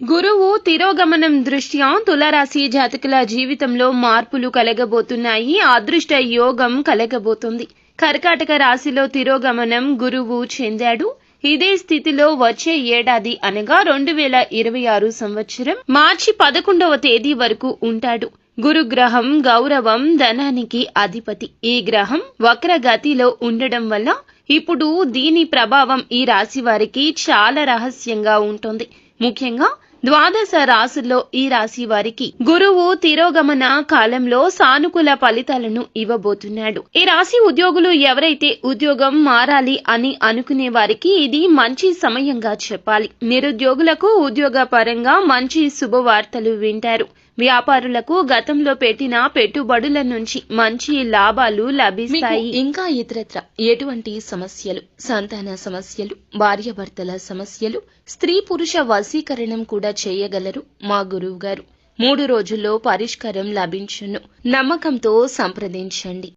గురువు తిరోగమనం దృష్ట్యా తులారాశి జాతకుల జీవితంలో మార్పులు కలగబోతున్నాయి. అదృష్ట యోగం కలగబోతుంది. కర్కాటక రాశిలో తిరోగమనం గురువు చెందాడు. ఇదే స్థితిలో వచ్చే ఏడాది అనగా 2026 సంవత్సరం మార్చి 11వ తేదీ వరకు ఉంటాడు. గురుగ్రహం గౌరవం ధనానికి అధిపతి. ఈ గ్రహం వక్రగతిలో ఉండడం వల్ల ఇప్పుడు దీని ప్రభావం ఈ రాశి వారికి చాలా రహస్యంగా ఉంటుంది. ముఖ్యంగా ద్వాదశ రాశుల్లో ఈ రాశి వారికి గురువు తిరోగమన కాలంలో సానుకూల ఫలితాలను ఇవ్వబోతున్నాడు. ఈ రాశి ఉద్యోగులు ఎవరైతే ఉద్యోగం మారాలి అని అనుకునే వారికి ఇది మంచి సమయంగా చెప్పాలి. నిరుద్యోగులకు ఉద్యోగ పరంగా మంచి శుభవార్తలు వింటారు. వ్యాపారులకు గతంలో పెట్టిన పెట్టుబడుల నుంచి మంచి లాభాలు లభిస్తాయి. ఇంకా ఇతరత్ర ఎటువంటి సమస్యలు, సంతాన సమస్యలు, భార్యాభర్తల సమస్యలు, స్త్రీ పురుష వశీకరణం కూడా చేయగలరు మా గురువు గారు. 3 రోజుల్లో పరిష్కారం లభించును. నమ్మకంతో సంప్రదించండి.